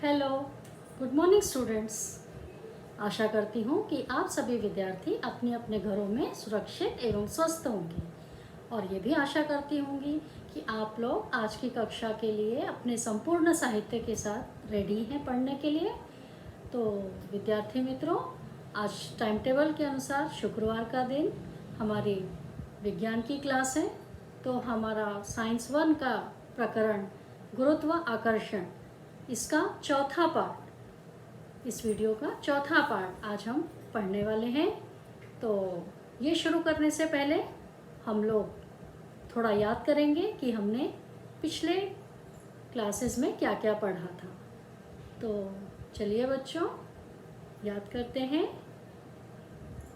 Hello, good morning students. आशा करती हूँ कि आप सभी विद्यार्थी अपने अपने घरों में सुरक्षित एवं स्वस्थ होंगे और ये भी आशा करती होंगी कि आप लोग आज की कक्षा के लिए अपने संपूर्ण साहित्य के साथ रेडी हैं पढ़ने के लिए। तो विद्यार्थी मित्रों, आज टाइम टेबल के अनुसार शुक्रवार का दिन हमारी विज्ञान की क्लास है। तो हमारा साइंस 1 का प्रकरण गुरुत्व आकर्षण, इसका चौथा पार्ट, इस वीडियो का चौथा पार्ट आज हम पढ़ने वाले हैं। तो ये शुरू करने से पहले हम लोग थोड़ा याद करेंगे कि हमने पिछले क्लासेस में क्या क्या पढ़ा था। तो चलिए बच्चों, याद करते हैं।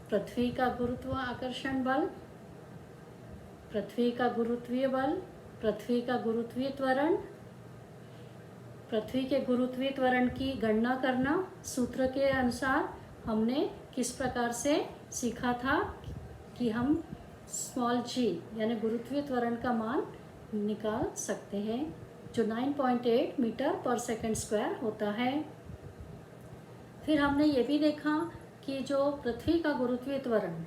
पृथ्वी का गुरुत्व आकर्षण बल, पृथ्वी का गुरुत्वीय बल, पृथ्वी का गुरुत्वीय त्वरण, पृथ्वी के गुरुत्वीय त्वरण की गणना करना। सूत्र के अनुसार हमने किस प्रकार से सीखा था कि हम स्मॉल जी यानी गुरुत्वीय त्वरण का मान निकाल सकते हैं, जो 9.8 मीटर पर सेकंड स्क्वायर होता है। फिर हमने ये भी देखा कि जो पृथ्वी का गुरुत्वीय त्वरण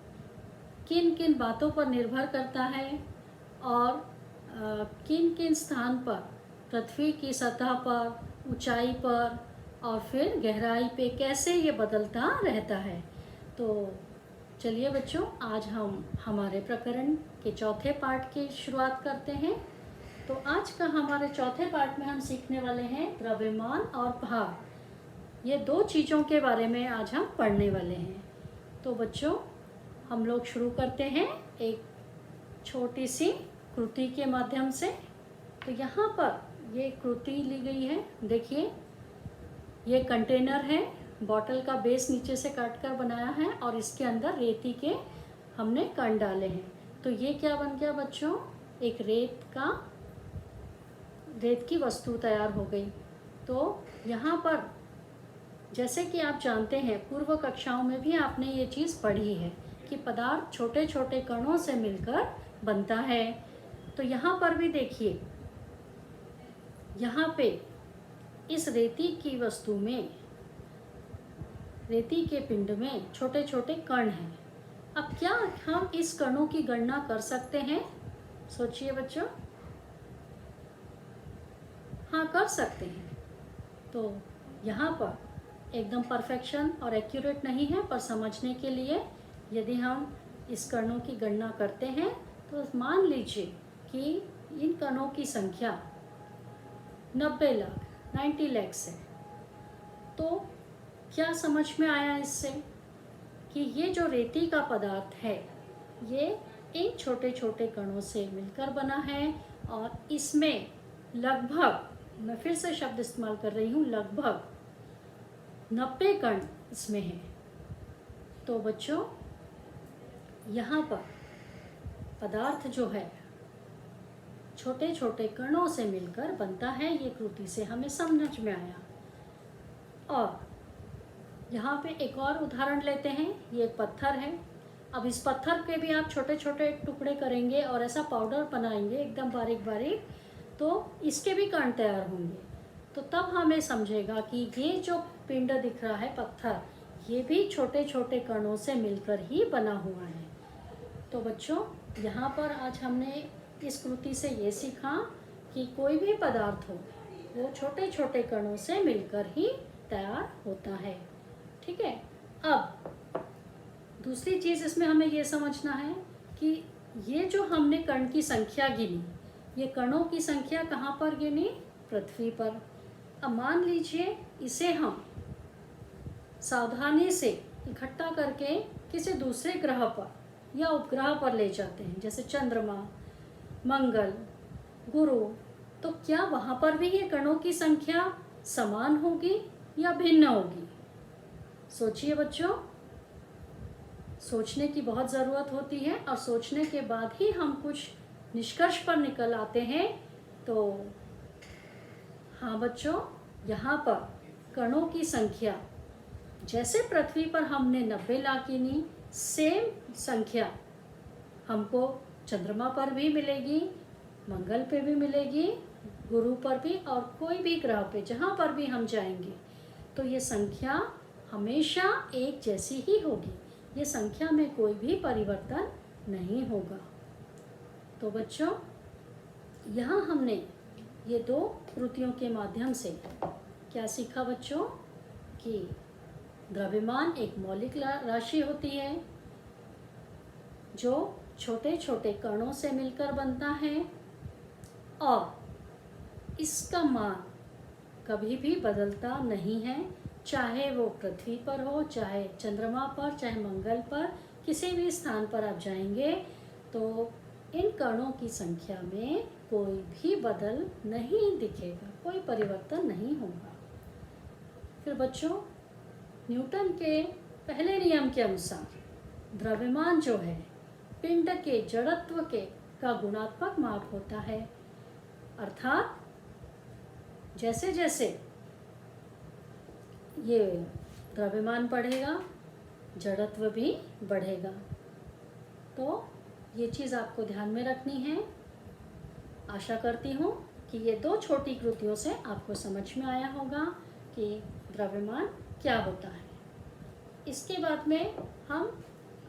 किन किन बातों पर निर्भर करता है और किन किन स्थान पर पृथ्वी की सतह पर, ऊंचाई पर और फिर गहराई पे कैसे ये बदलता रहता है। तो चलिए बच्चों, आज हम हमारे प्रकरण के चौथे पार्ट की शुरुआत करते हैं। तो आज का हमारे चौथे पार्ट में हम सीखने वाले हैं द्रव्यमान और भार। ये दो चीज़ों के बारे में आज हम पढ़ने वाले हैं। तो बच्चों, हम लोग शुरू करते हैं एक छोटी सी कृति के माध्यम से। तो यहाँ पर ये कृति ली गई है। देखिए, ये कंटेनर है, बॉटल का बेस नीचे से काट कर बनाया है और इसके अंदर रेती के हमने कण डाले हैं। तो ये क्या बन गया बच्चों? एक रेत की वस्तु तैयार हो गई। तो यहाँ पर जैसे कि आप जानते हैं, पूर्व कक्षाओं में भी आपने ये चीज़ पढ़ी है कि पदार्थ छोटे छोटे कणों से मिलकर बनता है। तो यहाँ पर भी देखिए, यहाँ पे इस रेती की वस्तु में, रेती के पिंड में छोटे छोटे कण हैं। अब क्या हम इस कणों की गणना कर सकते हैं? सोचिए बच्चों। हाँ, कर सकते हैं। तो यहाँ पर एकदम परफेक्शन और एक्यूरेट नहीं है, पर समझने के लिए यदि हम इस कणों की गणना करते हैं तो मान लीजिए कि इन कणों की संख्या 90 लाख है। तो क्या समझ में आया इससे कि ये जो रेती का पदार्थ है, ये इन छोटे छोटे कणों से मिलकर बना है और इसमें लगभग, मैं फिर से शब्द इस्तेमाल कर रही हूँ, लगभग 90 कण इसमें हैं। तो बच्चों, यहाँ पर पदार्थ जो है छोटे छोटे कणों से मिलकर बनता है, ये कृति से हमें समझ में आया। और यहाँ पे एक और उदाहरण लेते हैं। ये एक पत्थर है। अब इस पत्थर के भी आप छोटे छोटे टुकड़े करेंगे और ऐसा पाउडर बनाएंगे एकदम बारीक बारीक, तो इसके भी कण तैयार होंगे। तो तब हमें समझेगा कि ये जो पिंड दिख रहा है, पत्थर, ये भी छोटे छोटे कणों से मिलकर ही बना हुआ है। तो बच्चों, यहाँ पर आज हमने इस कृति से ये सीखा कि कोई भी पदार्थ हो, वो छोटे छोटे कणों से मिलकर ही तैयार होता है। ठीक है। अब दूसरी चीज़ इसमें हमें ये समझना है कि ये जो हमने कण की संख्या गिनी, ये कणों की संख्या कहाँ पर गिनी? पृथ्वी पर। अब मान लीजिए इसे हम सावधानी से इकट्ठा करके किसी दूसरे ग्रह पर या उपग्रह पर ले जाते हैं, जैसे चंद्रमा, मंगल, गुरु। तो क्या वहाँ पर भी ये कणों की संख्या समान होगी या भिन्न होगी? सोचिए बच्चों। सोचने की बहुत ज़रूरत होती है और सोचने के बाद ही हम कुछ निष्कर्ष पर निकल आते हैं। तो हाँ बच्चों, यहाँ पर कणों की संख्या जैसे पृथ्वी पर हमने 90 लाख गिनी, सेम संख्या हमको चंद्रमा पर भी मिलेगी, मंगल पे भी मिलेगी गुरु पर भी और कोई भी ग्रह पे जहाँ पर भी हम जाएंगे तो ये संख्या हमेशा एक जैसी ही होगी। ये संख्या में कोई भी परिवर्तन नहीं होगा। तो बच्चों, यहाँ हमने ये 2 कृतियों के माध्यम से क्या सीखा बच्चों कि द्रव्यमान एक मौलिक राशि होती है जो छोटे छोटे कणों से मिलकर बनता है और इसका मान कभी भी बदलता नहीं है, चाहे वो पृथ्वी पर हो, चाहे चंद्रमा पर, चाहे मंगल पर, किसी भी स्थान पर आप जाएंगे तो इन कणों की संख्या में कोई भी बदल नहीं दिखेगा, कोई परिवर्तन नहीं होगा। फिर बच्चों, न्यूटन के पहले नियम के अनुसार द्रव्यमान जो है पिंड के जड़त्व के का गुणात्मक माप होता है, अर्थात जैसे जैसे ये द्रव्यमान बढ़ेगा जड़त्व भी बढ़ेगा। तो ये चीज़ आपको ध्यान में रखनी है। आशा करती हूँ कि ये 2 छोटी कृतियों से आपको समझ में आया होगा कि द्रव्यमान क्या होता है। इसके बाद में हम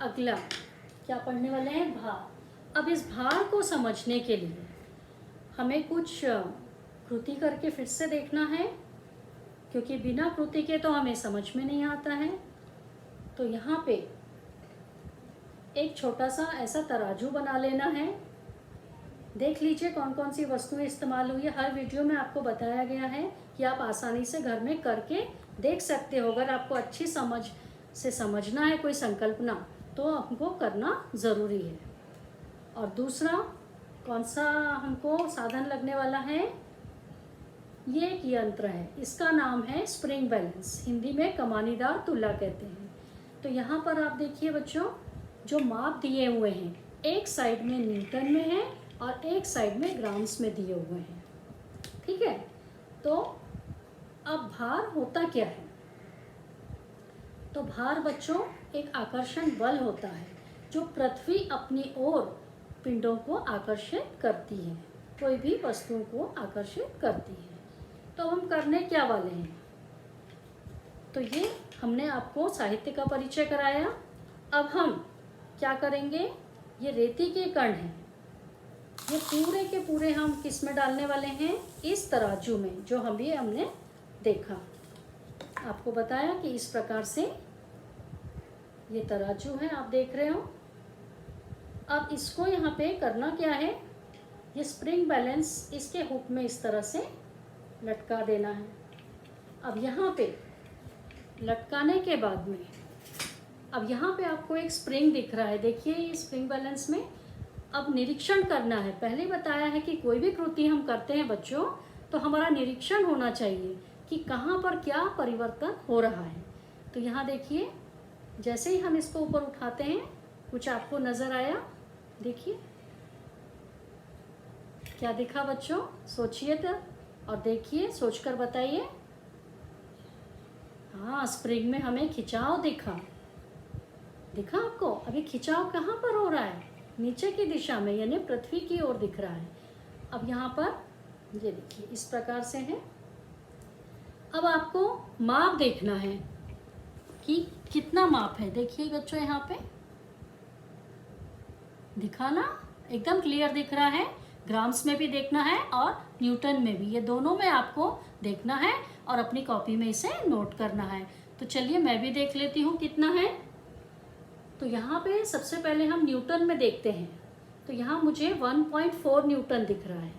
अगला क्या पढ़ने वाले हैं, भार। अब इस भार को समझने के लिए हमें कुछ कृति करके फिर से देखना है, क्योंकि बिना कृति के तो हमें समझ में नहीं आता है। तो यहाँ पे एक छोटा सा ऐसा तराजू बना लेना है। देख लीजिए कौन कौन सी वस्तुएं इस्तेमाल हुई है। हर वीडियो में आपको बताया गया है कि आप आसानी से घर में करके देख सकते हो। अगर आपको अच्छी समझ से समझना है कोई संकल्पना तो हमको करना ज़रूरी है। और दूसरा कौन सा हमको साधन लगने वाला है, ये एक यंत्र है, इसका नाम है स्प्रिंग बैलेंस, हिंदी में कमानीदार तुला कहते हैं। तो यहाँ पर आप देखिए बच्चों, जो माप दिए हुए हैं एक साइड में न्यूटन में है और एक साइड में ग्राम्स में दिए हुए हैं, ठीक है। तो अब भार होता क्या है, तो भार बच्चों एक आकर्षण बल होता है जो पृथ्वी अपनी ओर पिंडों को आकर्षित करती है, कोई भी वस्तुओं को आकर्षित करती है। तो हम करने क्या वाले हैं, तो ये हमने आपको साहित्य का परिचय कराया। अब हम क्या करेंगे, ये रेती के कण हैं, ये पूरे के पूरे हम किस में डालने वाले हैं, इस तराजू में, जो हमने देखा, आपको बताया कि इस प्रकार से ये तराजू है, आप देख रहे हो। अब इसको यहाँ पे करना क्या है, ये स्प्रिंग बैलेंस इसके हुक में इस तरह से लटका देना है। अब यहाँ पे लटकाने के बाद में अब यहाँ पे आपको एक स्प्रिंग दिख रहा है, देखिए ये स्प्रिंग बैलेंस में। अब निरीक्षण करना है, पहले बताया है कि कोई भी कृति हम करते हैं बच्चों तो हमारा निरीक्षण होना चाहिए कि कहाँ पर क्या परिवर्तन हो रहा है। तो यहाँ देखिए, जैसे ही हम इसको ऊपर उठाते हैं कुछ आपको नज़र आया, देखिए क्या दिखा बच्चों, सोचिए तो और देखिए, सोचकर बताइए। हाँ, स्प्रिंग में हमें खिंचाव दिखा आपको। अभी खिंचाव कहाँ पर हो रहा है, नीचे की दिशा में, यानी पृथ्वी की ओर दिख रहा है। अब यहाँ पर ये देखिए इस प्रकार से है। अब आपको माप देखना है कि कितना माप है, देखिए बच्चों यहाँ पे दिखा ना, एकदम क्लियर दिख रहा है। ग्राम्स में भी देखना है और न्यूटन में भी, ये दोनों में आपको देखना है और अपनी कॉपी में इसे नोट करना है। तो चलिए मैं भी देख लेती हूँ कितना है। तो यहाँ पे सबसे पहले हम न्यूटन में देखते हैं, तो यहाँ मुझे 1.4 न्यूटन दिख रहा है।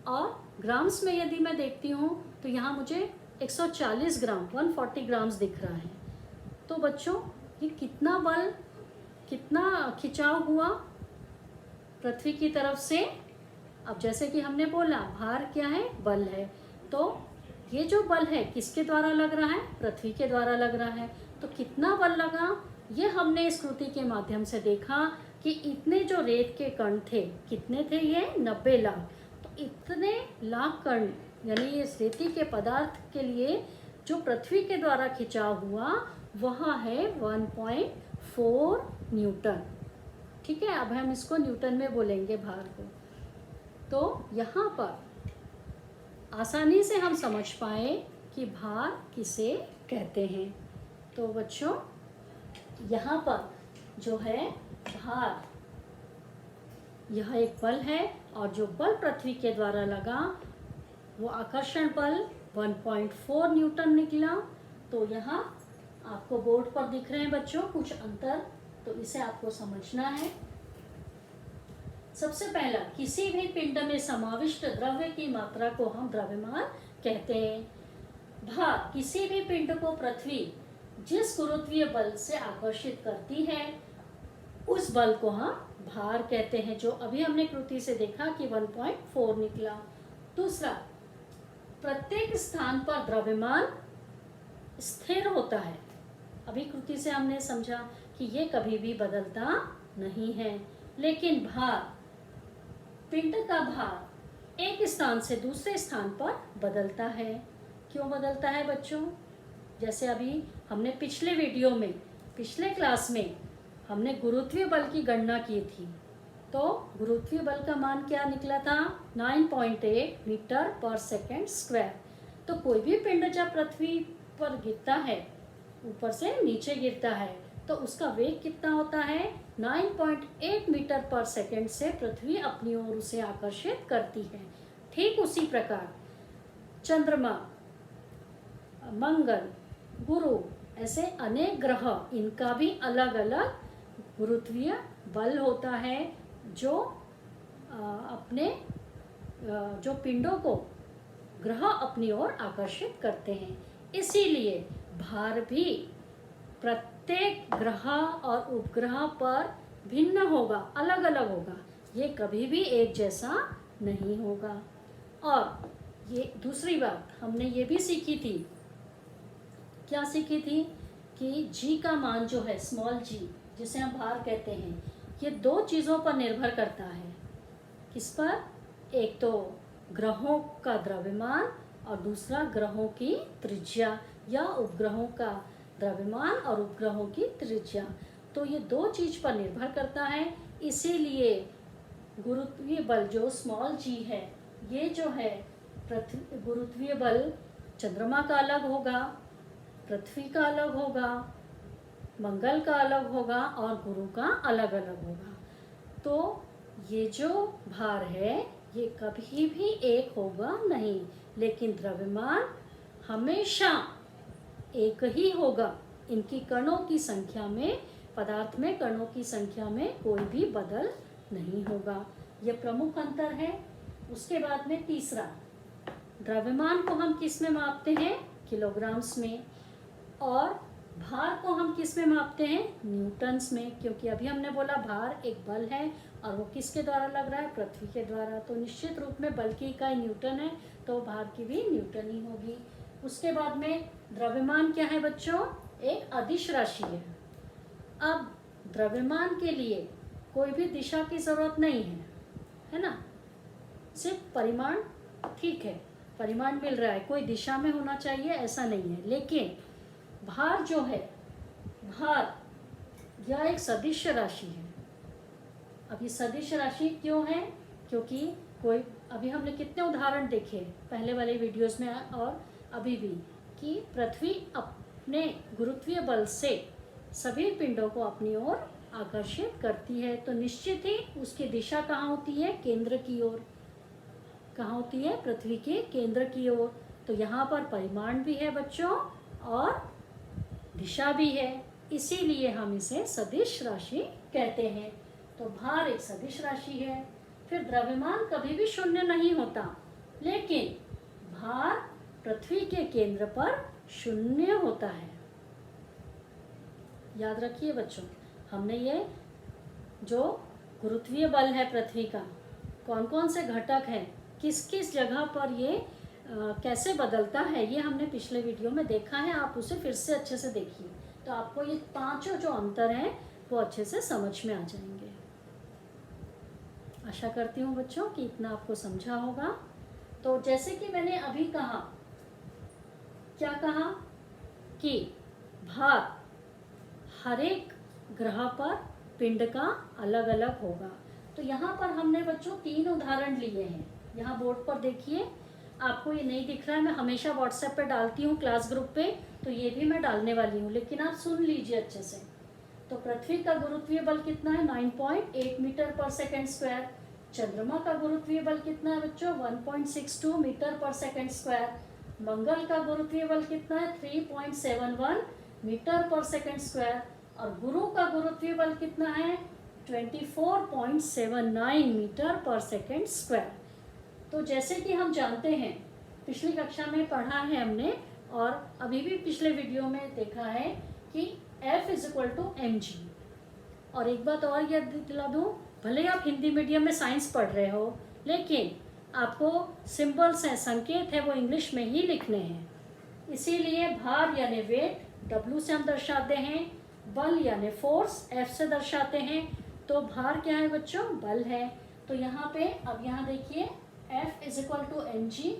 और ग्राम्स में यदि मैं देखती हूँ तो यहाँ मुझे 140 ग्राम 140 ग्राम्स दिख रहा है। तो बच्चों ये कितना बल, कितना खिंचाव हुआ पृथ्वी की तरफ से। अब जैसे कि हमने बोला भार क्या है, बल है। तो ये जो बल है किसके द्वारा लग रहा है, पृथ्वी के द्वारा लग रहा है। तो कितना बल लगा, ये हमने इस कृति के माध्यम से देखा कि इतने जो रेत के कण थे, कितने थे ये, 90 लाख। तो इतने लाख कण, यानी इस रेती के पदार्थ के लिए जो पृथ्वी के द्वारा खिंचाव हुआ वह है 1.4 न्यूटन, ठीक है। अब हम इसको न्यूटन में बोलेंगे भार को। तो यहाँ पर आसानी से हम समझ पाए कि भार किसे कहते हैं। तो बच्चों, यहाँ पर जो है भार, यह एक बल है और जो बल पृथ्वी के द्वारा लगा वो आकर्षण बल 1.4 न्यूटन निकला। तो यहाँ आपको बोर्ड पर दिख रहे हैं बच्चों कुछ अंतर, तो इसे आपको समझना है। सबसे पहला, किसी भी पिंड में समाविष्ट द्रव्य की मात्रा को हम द्रव्यमान कहते हैं। भार, किसी भी पिंड को पृथ्वी जिस गुरुत्वीय बल से आकर्षित करती है उस बल को हम भार कहते हैं, जो अभी हमने कृति से देखा कि 1.4 निकला। दूसरा, प्रत्येक स्थान पर द्रव्यमान स्थिर होता है। अभी कृति से हमने समझा कि ये कभी भी बदलता नहीं है, लेकिन भार, पिंड का भार एक स्थान से दूसरे स्थान पर बदलता है। क्यों बदलता है बच्चों? जैसे अभी हमने पिछले क्लास में हमने गुरुत्वीय बल की गणना की थी, तो गुरुत्वीय बल का मान क्या निकला था? 9.8 मीटर पर सेकेंड स्क्वायर। तो कोई भी पिंड जब पृथ्वी पर गिरता है, ऊपर से नीचे गिरता है, तो उसका वेग कितना होता है? 9.8 मीटर पर सेकेंड से पृथ्वी अपनी ओर उसे आकर्षित करती है। ठीक उसी प्रकार चंद्रमा, मंगल, गुरु, ऐसे अनेक ग्रह, इनका भी अलग अलग गुरुत्वीय बल होता है जो जो पिंडों को ग्रह अपनी ओर आकर्षित करते हैं। इसीलिए भार भी प्रत्येक ग्रह और उपग्रह पर भिन्न होगा, अलग अलग होगा, ये कभी भी एक जैसा नहीं होगा। और ये दूसरी बात हमने ये भी सीखी थी, क्या सीखी थी? कि जी का मान जो है, स्मॉल जी, जिसे हम भार कहते हैं, ये दो चीज़ों पर निर्भर करता है। किस पर? एक तो ग्रहों का द्रव्यमान और दूसरा ग्रहों की त्रिज्या या उपग्रहों का द्रव्यमान और उपग्रहों की त्रिज्या। तो ये दो चीज पर निर्भर करता है। इसीलिए गुरुत्वीय बल जो स्मॉल जी है, ये जो है गुरुत्वीय बल चंद्रमा का अलग होगा, पृथ्वी का अलग होगा, मंगल का अलग होगा और गुरु का अलग अलग होगा। तो ये जो भार है ये कभी भी एक होगा नहीं, लेकिन द्रव्यमान हमेशा एक ही होगा। इनकी कणों की संख्या में, पदार्थ में कणों की संख्या में कोई भी बदल नहीं होगा। यह प्रमुख अंतर है। उसके बाद में तीसरा, द्रव्यमान को हम किस में मापते हैं? किलोग्राम्स में। और भार को हम किस में मापते हैं? न्यूटन्स में। क्योंकि अभी हमने बोला भार एक बल है और वो किसके द्वारा लग रहा है? पृथ्वी के द्वारा। तो निश्चित रूप में बल की इकाई न्यूटन है, तो भार की भी न्यूटन ही होगी। उसके बाद में द्रव्यमान क्या है बच्चों? एक अदिश राशि है। अब द्रव्यमान के लिए कोई भी दिशा की जरूरत नहीं है ना? सिर्फ परिमाण, ठीक है, परिमाण मिल रहा है, कोई दिशा में होना चाहिए ऐसा नहीं है। लेकिन भार जो है, भार यह एक सदिश राशि है। अब ये सदिश राशि क्यों है? क्योंकि कोई, अभी हमने कितने उदाहरण देखे पहले वाले वीडियोस में और अभी भी, कि पृथ्वी अपने गुरुत्वीय बल से सभी पिंडों को अपनी ओर आकर्षित करती है, तो निश्चित ही उसकी दिशा कहाँ होती है? केंद्र की ओर। कहाँ होती है? पृथ्वी के केंद्र की ओर। तो यहाँ पर परिमाण भी है बच्चों और दिशा भी है, इसीलिए हम इसे सदिश राशि कहते हैं। तो भार एक सदिश राशि है। फिर द्रव्यमान कभी भी शून्य नहीं होता, लेकिन भार पृथ्वी के केंद्र पर शून्य होता है। याद रखिए बच्चों, हमने ये जो गुरुत्वीय बल है पृथ्वी का, कौन कौन से घटक हैं, किस किस जगह पर ये कैसे बदलता है, ये हमने पिछले वीडियो में देखा है। आप उसे फिर से अच्छे से देखिए, तो आपको ये पांचों जो अंतर हैं वो अच्छे से समझ में आ जाएंगे। आशा करती हूँ बच्चों कि इतना आपको समझा होगा। तो जैसे कि मैंने अभी कहा, क्या कहा? कि भार हर एक ग्रह पर पिंड का अलग अलग होगा। तो यहाँ पर हमने बच्चों 3 उदाहरण लिए हैं। यहाँ बोर्ड पर देखिए, आपको ये नहीं दिख रहा है, मैं हमेशा व्हाट्सएप पे डालती हूँ क्लास ग्रुप पे, तो ये भी मैं डालने वाली हूँ, लेकिन आप सुन लीजिए अच्छे से। तो पृथ्वी का गुरुत्वीय बल कितना है? 9.8 मीटर पर सेकेंड स्क्वायर। चंद्रमा का गुरुत्वीय बल कितना है बच्चों? 1.62 मीटर पर सेकेंड स्क्वायर। मंगल का गुरुत्वीय बल कितना है? 3.71 मीटर पर सेकेंड स्क्वायर। और गुरु का गुरुत्वीय बल कितना है? 24.79 मीटर पर सेकेंड स्क्वायर। तो जैसे कि हम जानते हैं, पिछली कक्षा में पढ़ा है हमने और अभी भी पिछले वीडियो में देखा है कि F is equal to mg। और एक बात और याद दिला दूँ, भले आप हिंदी मीडियम में साइंस पढ़ रहे हो, लेकिन आपको सिंबल्स हैं, संकेत है, वो इंग्लिश में ही लिखने हैं। इसीलिए भार यानी वेट W से हम दर्शाते हैं, बल यानी फोर्स F से दर्शाते हैं। तो भार क्या है बच्चों? बल है। तो यहाँ पे अब यहाँ देखिए F is equal to mg,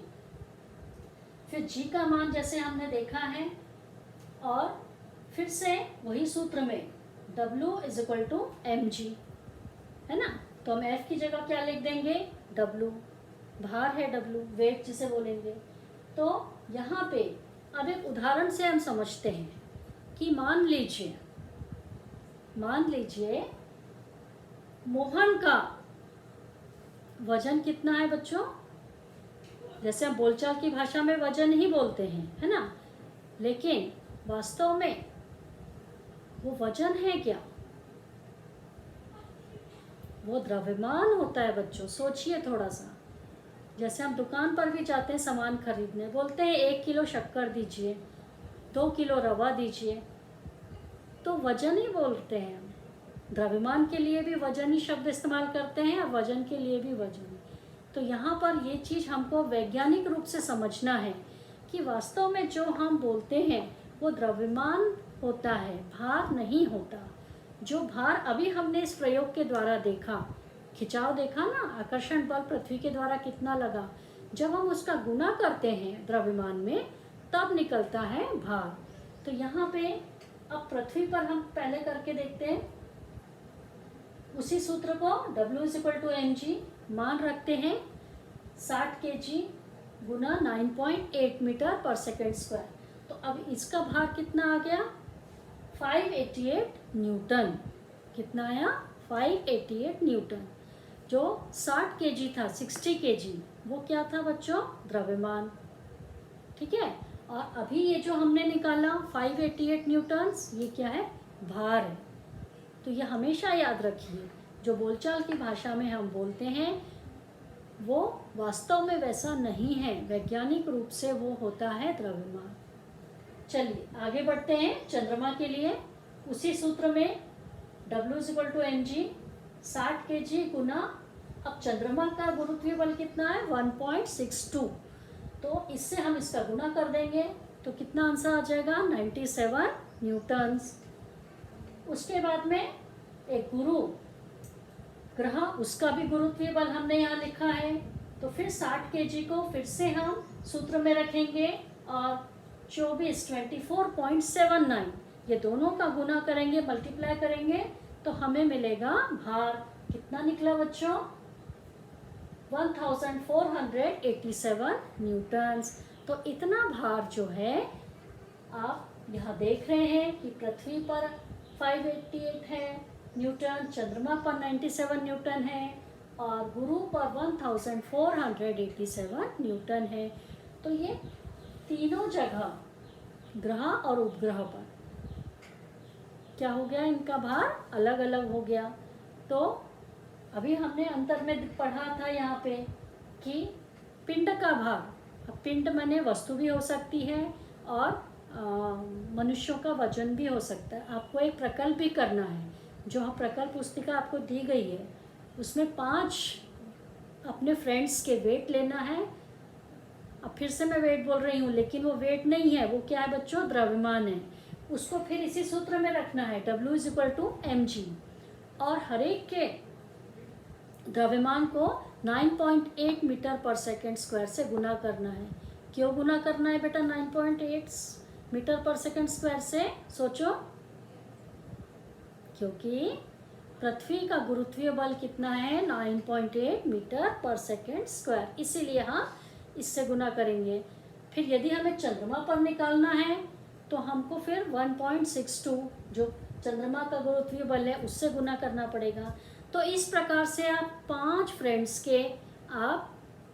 फिर g का मान जैसे हमने देखा है, और फिर से वही सूत्र में W is equal to mg, है ना। तो हम F की जगह क्या लिख देंगे? W, भार है W, वेट जिसे बोलेंगे। तो यहाँ पे अब एक उदाहरण से हम समझते हैं कि मान लीजिए मोहन का वजन कितना है बच्चों? जैसे हम बोलचाल की भाषा में वजन ही बोलते हैं, है ना, लेकिन वास्तव में वो वजन है क्या? वो द्रव्यमान होता है बच्चों। सोचिए थोड़ा सा, जैसे हम दुकान पर भी जाते हैं सामान खरीदने, बोलते हैं 1 किलो शक्कर दीजिए, 2 किलो रवा दीजिए, तो वजन ही बोलते हैं हम। द्रव्यमान के लिए भी वजन ही शब्द इस्तेमाल करते हैं और वजन के लिए भी वजन। तो यहाँ पर ये चीज़ हमको वैज्ञानिक रूप से समझना है कि वास्तव में जो हम बोलते हैं वो द्रव्यमान होता है, भार नहीं होता। जो भार अभी हमने इस प्रयोग के द्वारा देखा, खिंचाव देखा ना, आकर्षण बल पृथ्वी के द्वारा कितना लगा, जब हम उसका गुना करते हैं द्रव्यमान में तब निकलता है भार। तो यहाँ पे अब पृथ्वी पर हम पहले करके देखते हैं उसी सूत्र को, W is equal to mg, मान रखते हैं 60 kg गुना 9.8 मीटर पर सेकेंड स्क्वायर। तो अब इसका भार कितना आ गया? 588 न्यूटन। कितना आया? 588 न्यूटन। जो 60 kg था, 60 kg, वो क्या था बच्चों? द्रव्यमान। ठीक है। और अभी ये जो हमने निकाला 588 न्यूटन्स, ये क्या है? भार है। तो ये हमेशा याद रखिए, जो बोलचाल की भाषा में हम बोलते हैं वो वास्तव में वैसा नहीं है, वैज्ञानिक रूप से वो होता है द्रव्यमान। चलिए आगे बढ़ते हैं चंद्रमा के लिए। उसी सूत्र में W is equal to mg, 60 kg गुना, अब चंद्रमा का गुरुत्वीय बल कितना है? 1.62। तो इससे हम इसका गुना कर देंगे तो कितना आंसर आ जाएगा? 97 न्यूटन्स। उसके बाद में एक गुरु ग्रह, उसका भी गुरुत्वीय बल हमने यहाँ लिखा है। तो फिर 60 kg को फिर से हम सूत्र में रखेंगे और 24.79, ये दोनों का गुना करेंगे, मल्टीप्लाई करेंगे, तो हमें मिलेगा भार। कितना निकला बच्चों? 1487 न्यूटन्स। तो इतना भार जो है आप यहाँ देख रहे हैं कि पृथ्वी पर 588 है न्यूटन, चंद्रमा पर 97 न्यूटन है और गुरु पर 1487 न्यूटन है। तो ये तीनों जगह ग्रह और उपग्रह पर क्या हो गया? इनका भार अलग अलग हो गया। तो अभी हमने अंतर में पढ़ा था यहाँ पे कि पिंड का भार, अब पिंड माने वस्तु भी हो सकती है और मनुष्यों का वजन भी हो सकता है। आपको एक प्रकल्प भी करना है, जो प्रकल्प पुस्तिका आपको दी गई है उसमें 5 अपने फ्रेंड्स के वेट लेना है। अब फिर से मैं वेट बोल रही हूँ, लेकिन वो वेट नहीं है, वो क्या है बच्चों? द्रव्यमान है। उसको फिर इसी सूत्र में रखना है, W is equal to mg, और हर एक के द्रव्यमान को 9.8 मीटर पर सेकेंड स्क्वायर से गुना करना है। क्यों गुना करना है बेटा 9.8 मीटर पर सेकेंड स्क्वायर से? सोचो। क्योंकि पृथ्वी का गुरुत्वीय बल कितना है? 9.8 मीटर पर सेकेंड स्क्वायर। इसीलिए हम इससे गुना करेंगे। फिर यदि हमें चंद्रमा पर निकालना है तो हमको फिर 1.62 जो चंद्रमा का गुरुत्वीय बल है उससे गुना करना पड़ेगा। तो इस प्रकार से आप 5 फ्रेंड्स के आप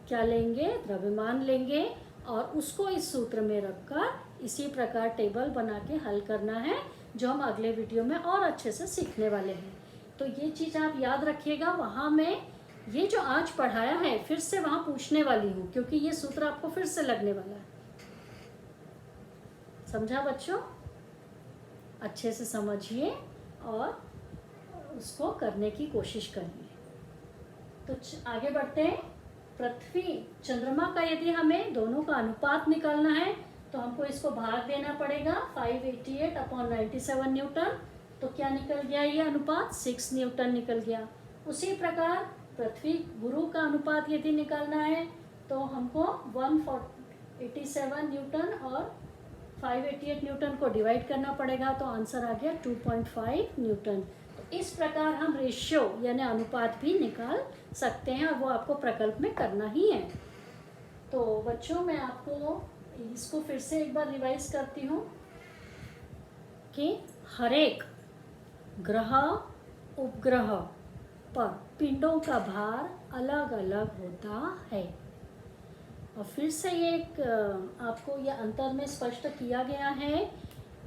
क्या लेंगे, द्रव्यमान लेंगे और उसको इस सूत्र में रखकर इसी प्रकार टेबल बना के हल करना है, जो हम अगले वीडियो में और अच्छे से सीखने वाले हैं। तो ये चीज़ आप याद रखिएगा। वहाँ मैं ये जो आज पढ़ाया है फिर से वहाँ पूछने वाली हूँ, क्योंकि ये सूत्र आपको फिर से लगने वाला है। समझा बच्चों? अच्छे से समझिए और उसको करने की कोशिश करिए। तो आगे बढ़ते हैं। पृथ्वी चंद्रमा का यदि हमें दोनों का अनुपात निकालना है तो हमको इसको भाग देना पड़ेगा 588/97 न्यूटन। तो क्या निकल गया, ये अनुपात 6 न्यूटन निकल गया। उसी प्रकार पृथ्वी गुरु का अनुपात यदि निकालना है तो हमको 187 न्यूटन और 588 न्यूटन को डिवाइड करना पड़ेगा, तो आंसर आ गया 2.5 न्यूटन। तो इस प्रकार हम रेशियो यानी अनुपात भी निकाल सकते हैं और वो आपको प्रकल्प में करना ही है। तो बच्चों मैं आपको इसको फिर से एक बार रिवाइज करती हूँ कि हर एक ग्रह उपग्रह पर पिंडों का भार अलग अलग होता है। और फिर से ये एक आपको यह अंतर में स्पष्ट किया गया है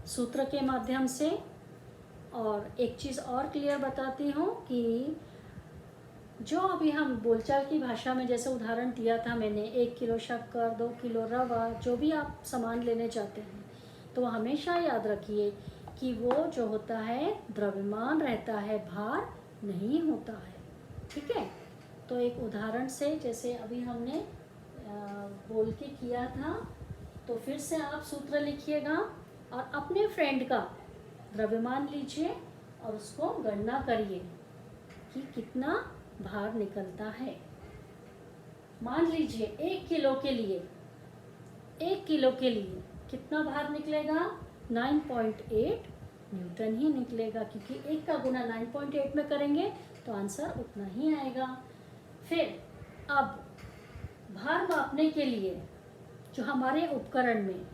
सूत्र के माध्यम से। और एक चीज़ और क्लियर बताती हूँ कि जो अभी हम बोलचाल की भाषा में जैसे उदाहरण दिया था मैंने, 1 किलो शक्कर, 2 किलो रवा, जो भी आप सामान लेने चाहते हैं, तो हमेशा याद रखिए कि वो जो होता है द्रव्यमान रहता है, भार नहीं होता है। ठीक है? तो एक उदाहरण से जैसे अभी हमने बोल के किया था, तो फिर से आप सूत्र लिखिएगा और अपने फ्रेंड का द्रव्यमान लीजिए और उसको गणना करिए कि कितना भार निकलता है। मान लीजिए 1 किलो के लिए, 1 किलो के लिए कितना भार निकलेगा, 9.8 न्यूटन ही निकलेगा, क्योंकि 1 का गुना 9.8 में करेंगे तो आंसर उतना ही आएगा। फिर अब भार मापने के लिए जो हमारे उपकरण में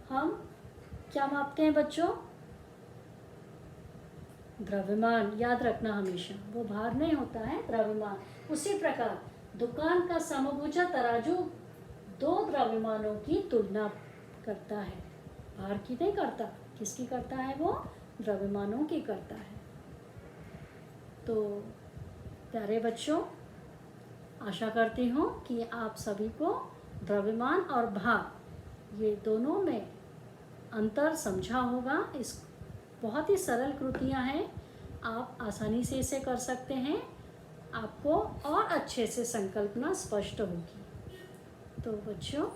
हम क्या मापते हैं बच्चों, द्रव्यमान। याद रखना हमेशा, वो भार नहीं होता है, द्रव्यमान। उसी प्रकार दुकान का समभुजा तराजू 2 द्रव्यमानों की तुलना करता है, भार की नहीं करता। किसकी करता है वो? द्रव्यमानों की करता है। तो प्यारे बच्चों, आशा करती हूँ कि आप सभी को द्रव्यमान और भार ये दोनों में अंतर समझा होगा। इस बहुत ही सरल कृतियाँ हैं, आप आसानी से इसे कर सकते हैं, आपको और अच्छे से संकल्पना स्पष्ट होगी। तो बच्चों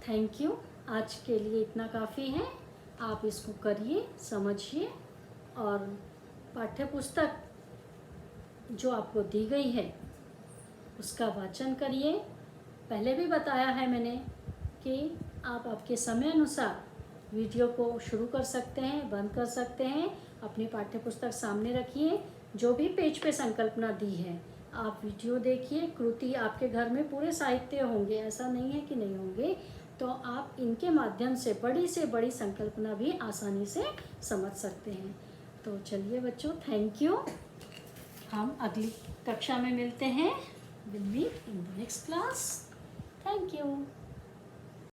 थैंक यू, आज के लिए इतना काफ़ी है। आप इसको करिए, समझिए और पाठ्य पुस्तक जो आपको दी गई है उसका वाचन करिए। पहले भी बताया है मैंने कि आप आपके समय अनुसार वीडियो को शुरू कर सकते हैं, बंद कर सकते हैं। अपनी पाठ्य पुस्तक सामने रखिए, जो भी पेज पे संकल्पना दी है आप वीडियो देखिए। कृति आपके घर में पूरे साहित्य होंगे, ऐसा नहीं है कि नहीं होंगे, तो आप इनके माध्यम से बड़ी संकल्पना भी आसानी से समझ सकते हैं। तो चलिए बच्चों, थैंक यू। हम अगली कक्षा में मिलते हैं। Will meet in the next class. Thank you.